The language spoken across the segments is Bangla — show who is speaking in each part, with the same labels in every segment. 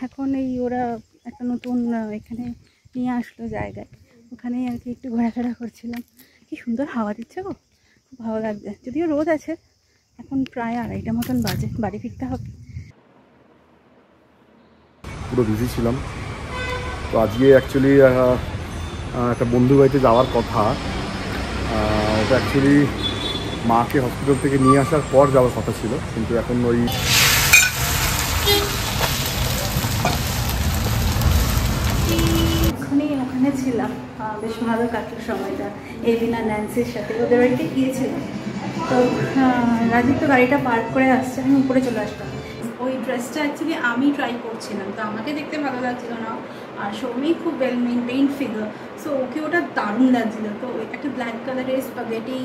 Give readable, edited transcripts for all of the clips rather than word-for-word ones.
Speaker 1: এখন এই ওরা একটা নতুন এখানে নিয়ে আসলো জায়গায়, ওখানেই আর কি একটু ঘোরাফেরা করছিলাম। কি সুন্দর হাওয়া দিচ্ছে গো, খুব ভালো লাগছে। যদিও রোদ আছে, এখন প্রায় 2:30 মতন বাজে, বাড়ি ফিরতে হবে।
Speaker 2: পুরো বিজি ছিলাম। তো আজকে অ্যাকচুয়ালি একটা বন্ধু বাড়িতে যাওয়ার কথা। ওটা অ্যাকচুয়ালি মাকে হসপিটাল থেকে নিয়ে আসার পর যাওয়ার কথা ছিল, কিন্তু এখন ওই
Speaker 1: ওখানে ছিলাম, বেশ ভালো কাটলো সময়টা এভিনা ন্যান্সির সাথে। ওদের বাড়িতে গিয়েছিলাম, তো রাজীব তো গাড়িটা পার্ক করে আসছে, আমি উপরে চলে আসলাম। ওই ড্রেসটা অ্যাকচুয়ালি আমি ট্রাই করছিলাম, তো আমাকে দেখতে ভালো লাগছিল না, আর সৌমি খুব well maintain figure, so okay ওটা দারুণ লাগছিল। তো একটা ব্ল্যাক কালারের স্পাগেটি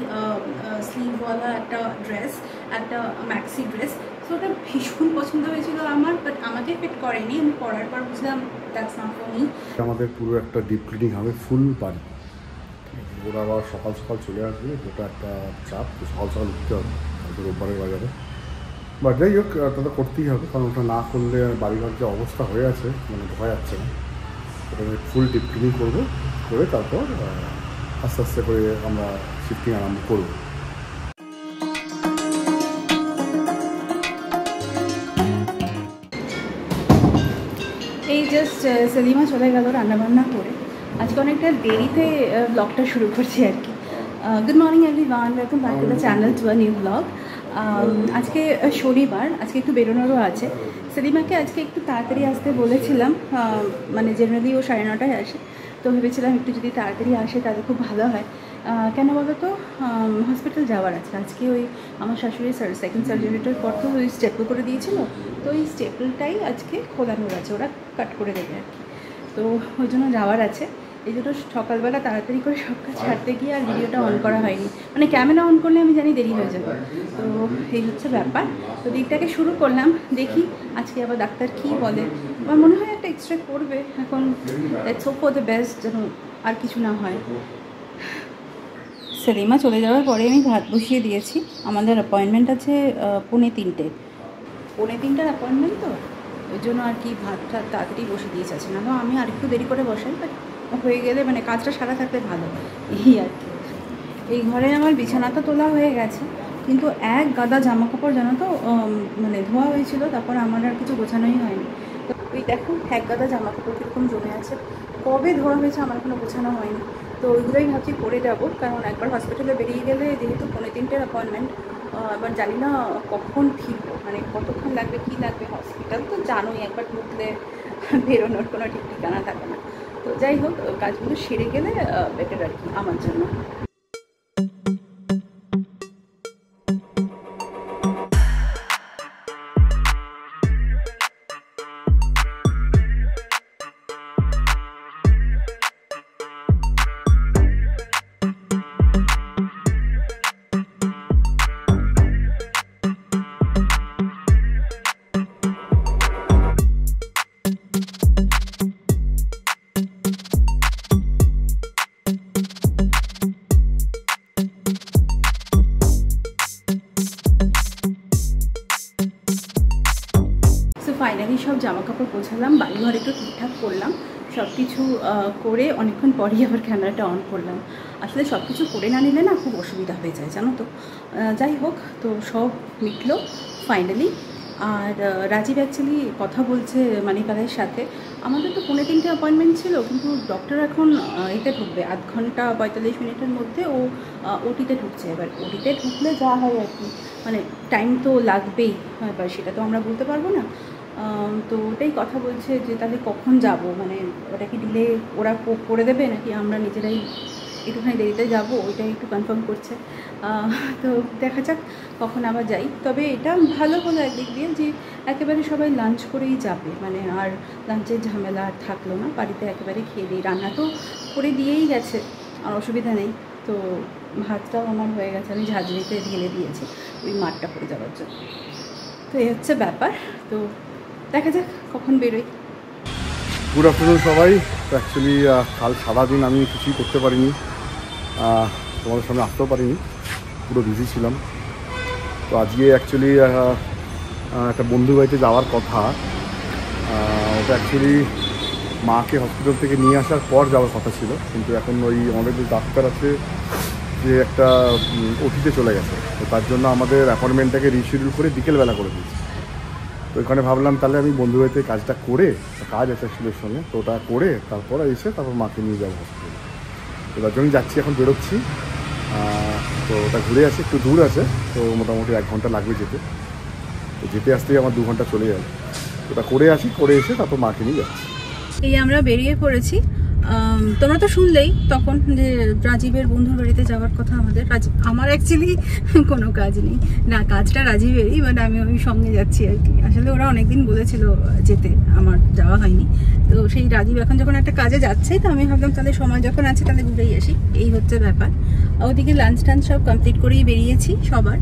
Speaker 1: স্লিভওয়ালা একটা ড্রেস, একটা ম্যাক্সি ড্রেস, সো ওটা ভীষণ পছন্দ হয়েছিল আমার, বাট আমাকে ফিট করেনি। আমি পরার পর বুঝলাম দ্যাটস নট ফর মি।
Speaker 2: আমাদের পুরো একটা ডিপ ক্লিনিং হবে, ফুল বাড়ি। ওরা আবার সকাল সকাল চলে আসবে, ওটা একটা চাপ, সকাল সকাল উঠতে হবে রোববারের বাজারে। বাট যাই হোক, ওটা করতেই হবে, কারণ ওটা না করলে বাড়িঘর যে অবস্থা হয়ে আছে, মানে বোঝা যাচ্ছে না। ওটা ফুল ডিপ ক্লিনিং করবো, করে তারপর আস্তে আস্তে করে আমরা শিফটিং আরম্ভ করবো।
Speaker 1: এই জাস্ট সেলিমা চলে গেল রান্নাবান্না করে। আজকে অনেকটা দেরিতে ব্লগটা শুরু করছি আর কি। Good morning everyone, welcome back to the channel to a new blog. আজকে শনিবার, আজকে একটু বেরোনোরও আছে। সেলিমাকে আজকে একটু তাড়াতাড়ি আসতে বলেছিলাম, মানে জেনারেলি ও 9:30টায় আসে, তো ভেবেছিলাম একটু যদি তাড়াতাড়ি আসে তাহলে খুব ভালো হয়। কেন বলো তো, হসপিটাল যাওয়ার আছে আজকে। ওই আমার শাশুড়ির সেকেন্ড সার্জারিটার পর তো ওই স্টেপল করে দিয়েছিল, তো ওই স্টেপলটাই আজকে খোলানোর আছে, ওরা কাট করে দেবে আর কি। তো ওই জন্য যাওয়ার আছে, এই জন্য সকালবেলা তাড়াতাড়ি করে সব কাজ ছাড়তে গিয়ে আর ভিডিওটা অন করা হয়নি। মানে ক্যামেরা অন করলে আমি জানি দেরি হয়ে যাবে, তো এই হচ্ছে ব্যাপার। তো দিকটাকে শুরু করলাম, দেখি আজকে আবার ডাক্তার কী বলে। আমার মনে হয় একটা এক্সরে করবে এখন, let's hope for the best, যেন আর কিছু না হয়। সেলিমা চলে যাওয়ার পরে আমি ভাত বসিয়ে দিয়েছি। আমাদের অ্যাপয়েন্টমেন্ট আছে 2:45, 3:45টার অ্যাপয়েন্টমেন্ট, তো ওই জন্য আর কি ভাতটা তাড়াতাড়ি বসে দিয়েছে। আছে না তো আমি আর একটু দেরি করে বসাই, বাট হয়ে গেলে মানে কাজটা সারা থাকলে ভালো, এই আর কি। এই ঘরে আমার বিছানাটা তোলা হয়ে গেছে, কিন্তু এক গাদা জামা কাপড় জানো তো মানে ধোয়া হয়েছিল, তারপর আমার আর কিছু গোছানোই হয়নি। তো ওই দেখো এক গাদা জামা কাপড় কীরকম জমে আছে, কবে ধোয়া হয়েছে আমার কোনো গোছানো হয়নি। তো ওইগুলোই ভাবছি করে যাবো, কারণ একবার হসপিটালে বেরিয়ে গেলে, যেহেতু 3:45টার অ্যাপয়েন্টমেন্ট, এবার জানি না কখন ফিরবো, মানে কতক্ষণ লাগবে কী লাগবে। হসপিটাল তো জানোই, একবার ঢুকলে বেরোনোর কোনো ঠিক ঠিকানা থাকে না। তো যাই হোক, কাজগুলো সেরে গেলে বেটার আর কি আমার জন্য। ফাইনালি সব জামা কাপড় গোছালাম, বাড়িঘর একটু ঠিকঠাক করলাম, সব কিছু করে অনেকক্ষণ পরেই আবার ক্যামেরাটা অন করলাম। আসলে সব কিছু করে না নিলে না খুব অসুবিধা হয়ে যায় জানো তো। যাই হোক, তো সব মিটলো ফাইনালি। আর রাজীব অ্যাকচুয়ালি কথা বলছে মানিকালের সাথে। আমাদের তো 3:45 অ্যাপয়েন্টমেন্ট ছিল, কিন্তু ডক্টর এখন এতে ঢুকবে 1 ঘন্টা 45 মিনিটের মধ্যে, ও ওটিতে ঢুকছে। এবার ওটিতে ঢুকলে যা হয় আর কি, মানে টাইম তো লাগবেই, এবার সেটা তো আমরা বলতে পারবো না। তো ওটাই কথা বলছে যে তাহলে কখন যাব, মানে ওটা কি ডিলে ওরা করে দেবে নাকি আমরা নিজেরাই একটুখানি দেরিতে যাব, ওইটাই একটু কনফার্ম করছে। তো দেখা যাক কখন আবার যাই। তবে এটা ভালো হলো একদিক দিয়ে যে একেবারে সবাই লাঞ্চ করেই যাবে, মানে আর লাঞ্চের ঝামেলা আর থাকলো না, বাড়িতে একেবারে খেয়ে দিই। রান্না তো করে দিয়েই গেছে, আর অসুবিধা নেই। তো ভাতটাও আমার হয়ে গেছে, আমি ঝাঁঝরিতে ঢেলে দিয়েছি ওই মাঠটা পড়ে যাওয়ার জন্য। তো এই হচ্ছে ব্যাপার। তো দেখা যাক কখন বেরোই।
Speaker 2: গুড আফটারনুন সবাই। তো অ্যাকচুয়ালি কাল সারাদিন আমি কিছুই করতে পারিনি, তোমাদের সামনে আসতেও পারিনি, পুরো বিজি ছিলাম। তো আজকে অ্যাকচুয়ালি একটা বন্ধু বাড়িতে যাওয়ার কথা। এটা অ্যাকচুয়ালি মাকে হসপিটাল থেকে নিয়ে আসার পর যাওয়ার কথা ছিল, কিন্তু এখন ওই আমাদের যে ডাক্তার আছে যে একটা ওটিতে চলে গেছে, তো তার জন্য আমাদের অ্যাপয়েন্টমেন্টটাকে রিশিডিউল করে বিকেলবেলা করে দিয়েছে। তো ওইখানে ভাবলাম তাহলে আমি বন্ধু বাড়িতে কাজটা করে, কাজ আছে অ্যাকচুয়ালির সঙ্গে, তো ওটা করে তারপর এসে তারপর মাকে নিয়ে যাবো হসপিটালে। তো তার জন্যই যাচ্ছি, এখন বেরোচ্ছি। তো ওটা ঘুরে আসি, একটু দূর আছে, তো মোটামুটি 1 ঘন্টা লাগবে যেতে। তো যেতে আসতেই আমার 2 ঘন্টা চলে যাবে। ওটা করে আসি, করে এসে তারপর মাকে নিয়ে যাচ্ছি।
Speaker 1: এই আমরা বেরিয়ে পড়েছি। তোমরা তো শুনলেই তখন যে রাজীবের বন্ধুর বাড়িতে যাওয়ার কথা আমাদের। আমার অ্যাকচুয়ালি কোনো কাজ নেই, না কাজটা রাজীবেরই, বাট আমি ওই সঙ্গে যাচ্ছি আর কি। আসলে ওরা অনেকদিন বলেছিল যেতে, আমার যাওয়া হয়নি। তো সেই রাজীব এখন যখন একটা কাজে যাচ্ছে, তো আমি ভাবলাম তাহলে সময় যখন আছে তাহলে ঘুরেই আসি, এই হচ্ছে ব্যাপার। ওদিকে লাঞ্চ টাঞ্চ সব কমপ্লিট করেই বেরিয়েছি সবার,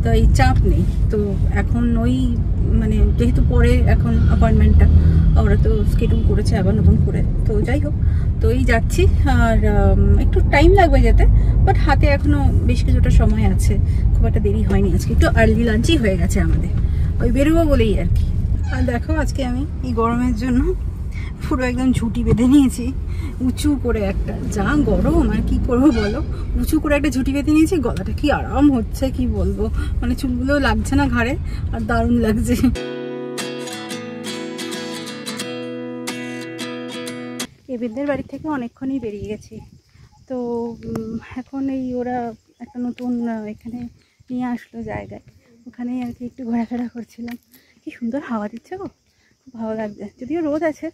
Speaker 1: তো এই চাপ নেই। তো এখন ওই মানে যেহেতু পরে এখন অ্যাপয়েন্টমেন্টটা ওরা তো স্কেডিউল করেছে আবার নতুন করে, তো যাই হোক, তো এই যাচ্ছি। আর একটু টাইম লাগবে যেতে, বাট হাতে এখনও বেশ কিছুটা সময় আছে, খুব একটা দেরি হয়নি। আজকে একটু আর্লি লাঞ্চই হয়ে গেছে আমাদের, ওই বেরোবো বলেই আর কি। আর দেখো আজকে আমি এই গরমের জন্য পুরো একদম ঝুঁটি বেঁধে নিয়েছি উঁচু করে একটা, যা গরম আর কি করবো বলো, উঁচু করে একটা ঝুঁটি বেঁধে নিয়েছি। গলাটা কি আরাম হচ্ছে কি বলবো, মানে চুলগুলোও লাগছে না ঘাড়ে, আর দারুণ লাগছে। এবিনদের বাড়ি থেকে অনেকক্ষণই বেরিয়ে গেছি, তো এখন এই ওরা একটা নতুন এখানে নিয়ে আসলো জায়গায়, ওখানেই আর কি একটু ঘোরাফেরা করছিলাম। কি সুন্দর হাওয়া দিচ্ছে গো, খুব ভালো লাগছে। যদিও রোদ আছে,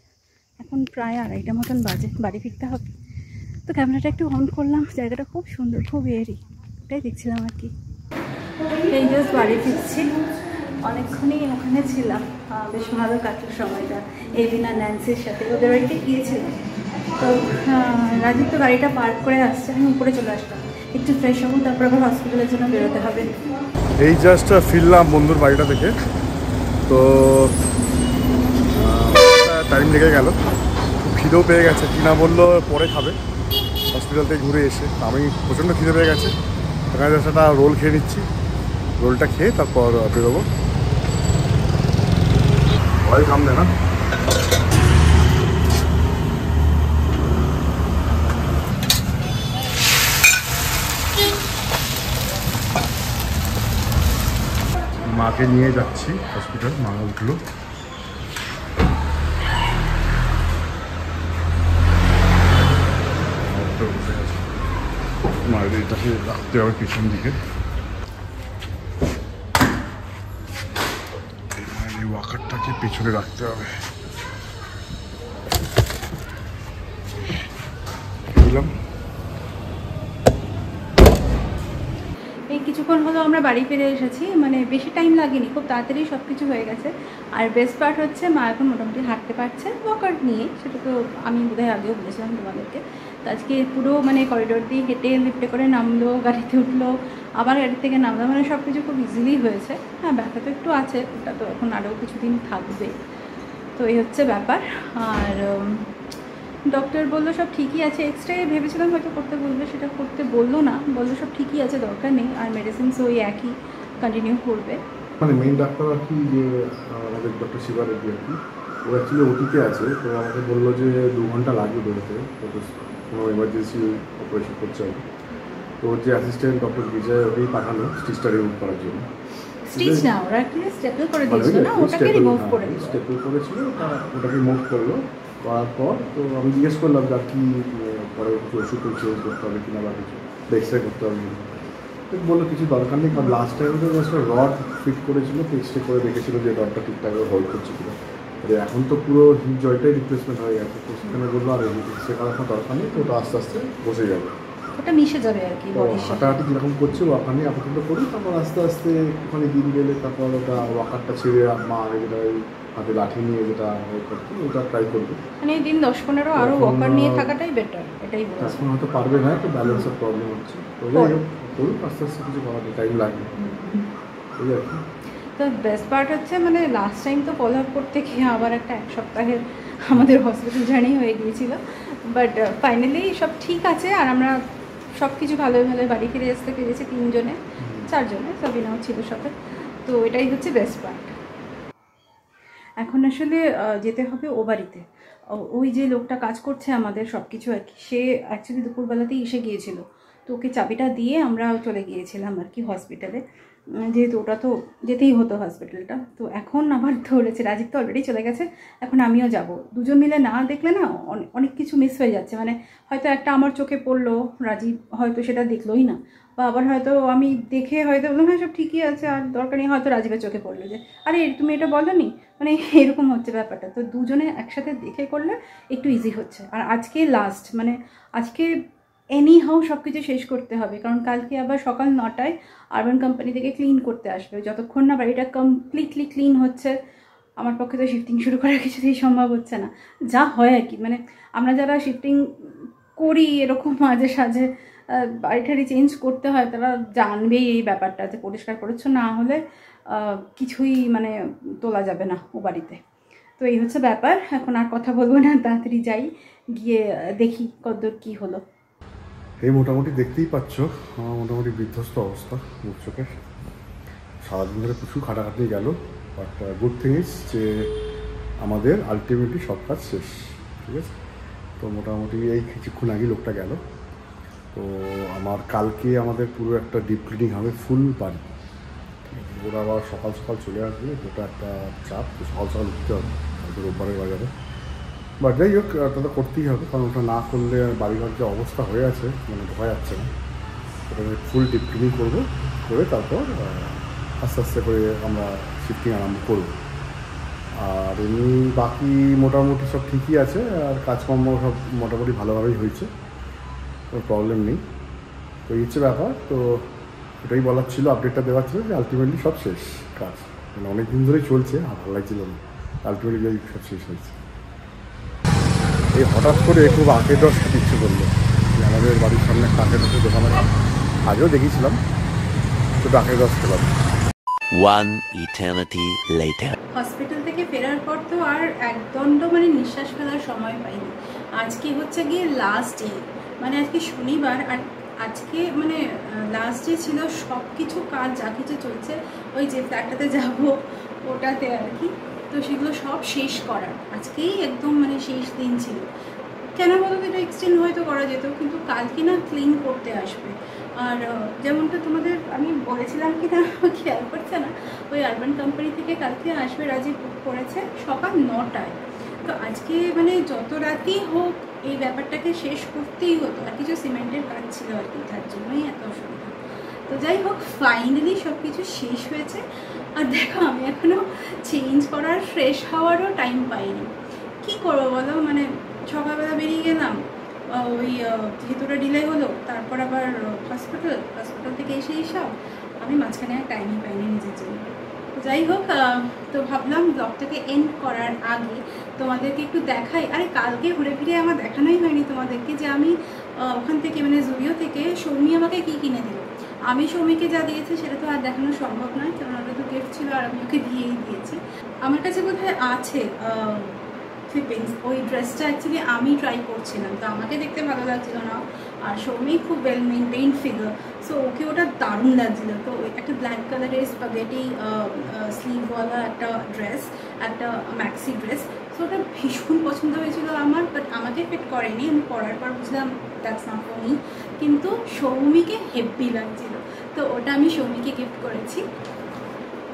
Speaker 1: এখন প্রায় 2:30 মতন বাজে, বাড়ি ফিরতে হবে। তো ক্যামেরাটা একটু অন করলাম, জায়গাটা খুব সুন্দর, খুব এয়ারি, ওটাই দেখছিলাম আর কি। এই জাস্ট বাড়ি ফিরছি, অনেকক্ষণই ওখানে ছিলাম, বেশ ভালো কাটলো সময়টা এবিন আর ন্যান্সির সাথে। ওদের বাড়িতে গিয়েছিলাম, তো রাজীব তো গাড়িটা পার্ক করে আসছে, আমি উপরে চলে আসলাম একটু ফ্রেশ হবো, তারপর আবার হসপিটালের জন্য বেরোতে হবে।
Speaker 2: এই জাস্ট ফিরলাম বন্ধুর বাড়িটা থেকে, তো টাইম লেগে গেল, খিদেও পেয়ে গেছে। কিনা বললো পরে খাবে হসপিটাল থেকে ঘুরে এসে, আমি প্রচণ্ড খিদে পেয়ে গেছে। ওখানে জাস্ট একটা রোল খেয়ে নিচ্ছি, রোলটা খেয়ে তারপর বেরোবো। ভয় কাম দেয় না। মাকে নিয়ে যাচ্ছি হসপিটাল, মা উঠলো। মায়ের এটাকে রাখতে হবে পিছন দিকে, এই ওয়াকারটাকে পেছনে রাখতে হবে। বুঝলাম।
Speaker 1: এই কিছুক্ষণ হলো আমরা বাড়ি ফিরে এসেছি, মানে বেশি টাইম লাগেনি, খুব তাড়াতাড়ি সব কিছু হয়ে গেছে। আর বেস্ট পার্ট হচ্ছে মা এখন মোটামুটি হাঁটতে পারছে ওয়াকার নিয়ে, সেটা তো আমি বোধহয় আগেও বলেছিলাম তোমাদেরকে। তো আজকে পুরো মানে করিডোর দিয়ে হেঁটে লিফটে করে নামলো, গাড়িতে উঠলো, আবার গাড়ি থেকে নামলো, মানে সব কিছু খুব ইজিলি হয়েছে। হ্যাঁ ব্যথা তো একটু আছে, ওটা তো এখন আরও কিছুদিন থাকবে, তো এই হচ্ছে ব্যাপার। আর ডক্টর বললো সব ঠিকই আছে, এক্সরে ভেবেছিলাম হয়তো করতে বলবে, সেটা করতে বললো না, বললো সব ঠিকই আছে, দরকার নেই, আর মেডিসিনস ওই একই কন্টিনিউ করবে।
Speaker 2: মানে মেইন ডাক্তার আর কি, যে আমাদের ডক্টর শিবা রেড্ডি আর কি, ও অ্যাকচুয়ালি ওটিতে আছে। তো আমাকে বললো যে 2 ঘন্টা লাগবে বেরোতে, কোনো এমার্জেন্সি অপারেশন করতে হবে। তো ওর যে অ্যাসিস্ট্যান্ট ডক্টর বিজয়, ওকেই পাঠানো স্টিচটা রিমুভ করার জন্য।
Speaker 1: স্টিচ না, ওরা কি স্টেপল করে দিয়েছিল না, ওটাকে রিমুভ করে দিল।
Speaker 2: স্টেপল করেছিল, ওটাকে রিমুভ করলো। করার পর তো আমি জিজ্ঞেস করলাম যে আর কি পরে কিছু ওষুধ চেঞ্জ করতে হবে কিনা, বা কিছু এক্সরে করতে হবে কিনা। তো বললো কিছু দরকার নেই, কারণ লাস্ট টাইম তো একটা রড ফিট করেছিল, তো এক্সরে করে দেখেছিল যে রডটা ঠিকঠাক হোল্ড করছে কিনা। এখন তো পুরো হিপ জয়েন্টটাই রিপ্লেসমেন্ট হয়ে গেছে, তো সেখানে বললো আর এক্সরে করার কোনো দরকার নেই, তো ওটা আস্তে আস্তে বসে যাবে,
Speaker 1: ওটা মিশে যাবে আর কি।
Speaker 2: হাঁটাহাঁটি যেরকম করছে ওখানে আপাতত করি, তারপর আস্তে আস্তে ওখানে দিন গেলে তারপর ওটা ওয়াকারটা ছেড়ে মা আগে যেটা হাতে লাঠি নিয়ে যেটা করতো ওটা ট্রাই করবে।
Speaker 1: মানে দিন 10-15 আরও ওয়াকার নিয়ে থাকাটাই বেটার, এটাই বলছি।
Speaker 2: এখন হয়তো পারবে না, তো ব্যালেন্সের প্রবলেম হচ্ছে, তো যাই হোক করুক, আস্তে আস্তে কিছু করার টাইম লাগবে, এই আর কি।
Speaker 1: তো বেস্ট পার্ট হচ্ছে মানে লাস্ট টাইম তো ফলো আপ করতে গিয়ে আবার একটা 1 সপ্তাহের আমাদের হসপিটাল জার্নি হয়ে গিয়েছিল, বাট ফাইনালি সব ঠিক আছে। আর আমরা সব কিছু ভালোই ভালোই বাড়ি ফিরে আসতে পেরেছি, 3 জনে 4 জনে, সাবিনাও ছিল সাথে, তো এটাই হচ্ছে বেস্ট পার্ট। এখন আসলে যেতে হবে ও বাড়িতে। ওই যে লোকটা কাজ করছে আমাদের সব কিছু আর কি, সে অ্যাকচুয়ালি দুপুরবেলাতেই এসে গিয়েছিল, তো ওকে চাবিটা দিয়ে আমরা চলে গিয়েছিলাম আর কি হসপিটালে, যেহেতু ওটা তো যেতেই হতো হসপিটালটা। তো এখন আবার ধরেছে, রাজীব তো অলরেডি চলে গেছে, এখন আমিও যাব। দুজন মিলে না দেখলে না অনেক কিছু মিস হয়ে যাচ্ছে। মানে হয়তো একটা আমার চোখে পড়লো, রাজীব হয়তো সেটা দেখলোই না, বা আবার হয়তো আমি দেখে হয়তো বললাম হ্যাঁ সব ঠিকই আছে আর দরকার নেই, হয়তো রাজীবের চোখে পড়লো যে আরে তুমি এটা বলোনি, মানে এরকম হচ্ছে ব্যাপারটা। তো দুজনে একসাথে দেখে করলে একটু ইজি হচ্ছে। আর আজকে লাস্ট, মানে আজকে এনি হাউ সব কিছু শেষ করতে হবে, কারণ কালকে আবার সকাল 9টায় আরবান কোম্পানি থেকে ক্লিন করতে আসবে। যতক্ষণ না বাড়িটা কমপ্লিটলি ক্লিন হচ্ছে আমার পক্ষে তো শিফটিং শুরু করা কিছুতেই সম্ভব হচ্ছে না। যা হয় আর কি, মানে আমরা যারা শিফটিং করি এরকম মাঝে সাঝে বাড়িটারি চেঞ্জ করতে হয়, তারা জানবেই এই ব্যাপারটা যে পরিষ্কার পরিচ্ছন্ন না হলে কিছুই মানে তোলা যাবে না ও বাড়িতে। তো এই হচ্ছে ব্যাপার। এখন আর কথা বলবো না, তাড়াতাড়ি যাই, গিয়ে দেখি কতদূর কী হলো।
Speaker 2: এই মোটামুটি দেখতেই পাচ্ছ আমার মোটামুটি বিধ্বস্ত অবস্থা মুখ চোখের। সারাদিন ধরে প্রচুর খাটাখাটি গেল, বাট গুড থিং ইজ যে আমাদের আলটিমেটলি সব কাজ শেষ, ঠিক আছে। তো মোটামুটি এই কিছুক্ষণ আগেই লোকটা গেল। তো আমার কালকে আমাদের পুরো একটা ডিপ ক্লিনিং হবে ফুল বাড়ি। ওরা আবার সকাল সকাল চলে আসবে, ওটা একটা চাপ, তো সকাল সকাল উঠতে হবে হয়তো রোববারের বাজারে। বাট যাই হোক, ওটা করতেই হবে, কারণ ওটা না করলে বাড়িঘর যে অবস্থা হয়ে আছে মানে ঢোকা যাচ্ছে না। ওটা ফুল ডিপ ক্লিনিং করবো, করে তারপর আস্তে আস্তে করে আমরা শিফটিং আরম্ভ করব। আর এমনি বাকি মোটামুটি সব ঠিকই আছে, আর কাজকর্ম সব মোটামুটি ভালোভাবেই হয়েছে, কোনো প্রবলেম নেই। তো এই হচ্ছে ব্যাপার। তো এটাই বলার ছিল, আপডেটটা দেওয়ার ছিল যে আলটিমেটলি সব শেষ কাজ, মানে অনেক দিন ধরেই চলছে, আর ভালো লাগছিল না, আলটিমেটলি সব শেষ হয়েছে। এই হঠাৎ করে খুব আখের রস খেতে ইচ্ছে করলো, আমাদের বাড়ির সামনে একটা আখের রসের দোকান আছে, আগেও দেখেছিলাম, তো আখের রস খেলাম।
Speaker 3: One eternity later.
Speaker 1: হসপিটাল থেকে ফেরার পর তো আর একদণ্ড মানে নিঃশ্বাস ফেলার সময় পাইনি। আজকে হচ্ছে গিয়ে লাস্ট ডে, মানে আজকে শনিবার, আর আজকে মানে লাস্ট ডে ছিল সব কিছু কাজ যা কিছু চলছে ওই যে ফ্ল্যাটটাতে যাব ওটাতে আর কি, তো সেগুলো সব শেষ করার আজকেই একদম মানে শেষ দিন ছিল। কেন বলো তো, এটা এক্সটেন্ড হয়তো করা যেত, কিন্তু কালকে না ক্লিন করতে আসবে। আর যেমনটা তোমাদের আমি বলেছিলাম কি না খেয়াল করছে না, ওই আরবান কোম্পানি থেকে কালকে আসবে, রাজীব বুক করেছে সকাল 9টায়। তো আজকে মানে যত রাতই হোক এই ব্যাপারটাকে শেষ করতেই হতো, আর কিছু সিমেন্টের কাজ ছিল আর কি, তার জন্যই এত অসুবিধা। তো যাই হোক, ফাইনালি সব কিছু শেষ হয়েছে। আর দেখো আমি এখনও চেঞ্জ করার ফ্রেশ হওয়ারও টাইম পাইনি। কী করবো বলো, মানে সকালবেলা বেরিয়ে গেলাম, ওই যেহেতু ওটা ডিলে হলো, তারপর আবার হসপিটাল থেকে এসে সব আমি মাঝখানে আর টাইমই পাইনি নিজের জন্য। তো যাই হোক, তো ভাবলাম ব্লগটাকে এন্ড করার আগে তোমাদেরকে একটু দেখাই। আরে কালকে ঘুরে ফিরে আমার দেখানোই হয়নি তোমাদেরকে যে আমি ওখান থেকে মানে জুডিও থেকে সৌমি আমাকে কী কিনে দিল। আমি সৌমিকে যা দিয়েছি সেটা তো আর দেখানো সম্ভব নয়, কারণ ওটা তো গিফট ছিল আর আমি ওকে দিয়েই দিয়েছি। আমার কাছে বোধহয় আছে ক্লিপিংস, ওই ড্রেসটা অ্যাকচুয়ালি আমি ট্রাই করছিলাম, তো আমাকে দেখতে ভালো লাগছিল না, আর সৌমি খুব well maintain figure, so okay ওটা দারুণ লাগছিলো। তো ওই একটা ব্ল্যাক কালারের স্পাগেটি স্লিভওয়ালা একটা ড্রেস, একটা ম্যাক্সি ড্রেস, সো ওটা ভীষণ পছন্দ হয়েছিল আমার, বাট আমাকে ফিট করেনি। আমি পরার পর বুঝলাম দ্যাটস নট ফর মি, কিন্তু সৌমিকে হেভি লাগছিল, তো ওটা আমি সৌমিকে গিফট করেছি।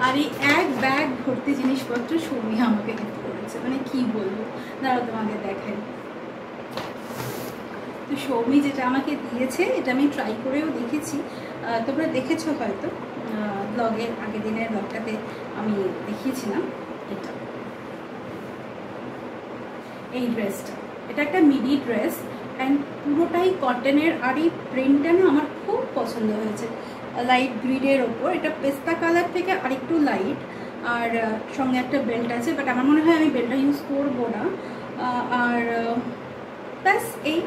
Speaker 1: আর এই এক ব্যাগ ভর্তি জিনিসপত্র সৌমি আমাকে গিফট করেছে, মানে কি বলবো, দাঁড়াও তোমাদের দেখাই। তো সৌমি যেটা আমাকে দিয়েছে এটা আমি ট্রাই করেও দেখেছি, তোমরা দেখেছো হয়তো ব্লগের আগের দিনের ব্লগটাতে আমি দেখিয়েছিলাম। এটা এই ড্রেসটা, এটা একটা মিডি ড্রেস অ্যান্ড পুরোটাই কটনের, আর এই প্রিন্টটা না আমার খুব পছন্দ হয়েছে, লাইট গ্রিডের ওপর, এটা পেস্তা কালার থেকে আরেকটু লাইট, আর সঙ্গে একটা বেল্ট আছে, বাট আমার মনে হয় আমি বেল্টটা ইউজ করবো না। আর ব্যাস, এই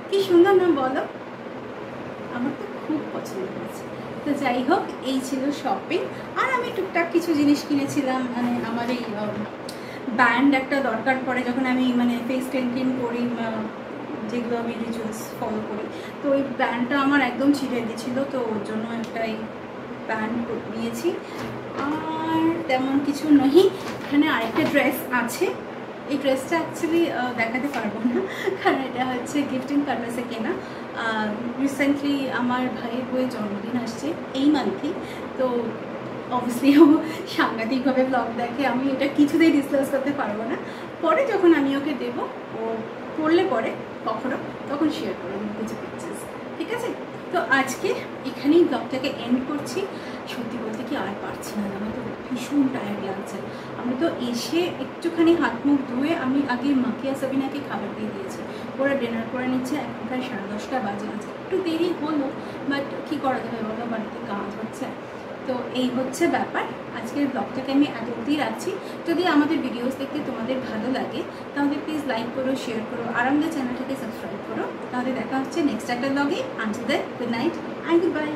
Speaker 1: কি সুন্দর না বলো, আমার তো খুব পছন্দ হয়েছে। তো যাই হোক, এই ছিল শপিং। আর আমি টুকটাক কিছু জিনিস কিনেছিলাম, মানে আমার এই ব্যান্ড একটা দরকার পড়ে যখন আমি মানে ফেস ক্লিন করি, যেগুলো আমি রিচুয়ালস ফলো করি, তো ওই ব্যান্ডটা আমার একদম ছিঁড়ে গেছিলো, তো ওর জন্য একটা এই ব্যান্ড নিয়েছি। আর তেমন কিছু নয়, এখানে আরেকটা ড্রেস আছে। এই ড্রেসটা অ্যাকচুয়ালি দেখাতে পারবো না, কারণ এটা হচ্ছে গিফটিং পারপাসে কেনা। রিসেন্টলি আমার ভাইয়ের বইয়ের জন্মদিন আসছে এই মান্থেই, তো অবভিয়াসলি ও সাংঘাতিকভাবে ব্লগ দেখে। আমি এটা কিছুতেই ডিসকাস করতে পারবো না। পরে যখন আমি ওকে দেবো, ও পড়লে পরে কখনো, তখন শেয়ার করে দেবো কিছু পিকচার্স, ঠিক আছে? তো আজকে এখানেই ব্লগটাকে এন্ড করছি। সত্যি বলতে কি আর পারছি না, আমার তো ভীষণ টায়ার্ড লাগছে। আমি তো এসে একটুখানি হাত মুখ ধুয়ে আমি আগে মাকে আর সাবিনাকে খাবার দিয়ে দিয়েছি, ওরা ডিনার করে নিচ্ছে। এখন প্রায় 10:30 বাজে, আছে একটু দেরি হলো, বাট কী করা যাবে বলো, বাড়িতে কাজ হচ্ছে। তো এই হচ্ছে ব্যাপার। আজকের ব্লগটাকে আমি এত অবধি রাখছি। যদি আমাদের ভিডিওস দেখতে তোমাদের ভালো লাগে তাহলে প্লিজ লাইক করো, শেয়ার করো, আর আমাদের চ্যানেলটাকে সাবস্ক্রাইব করো। তাহলে দেখা হচ্ছে নেক্সট একটা ব্লগে। Until then, good night and good by.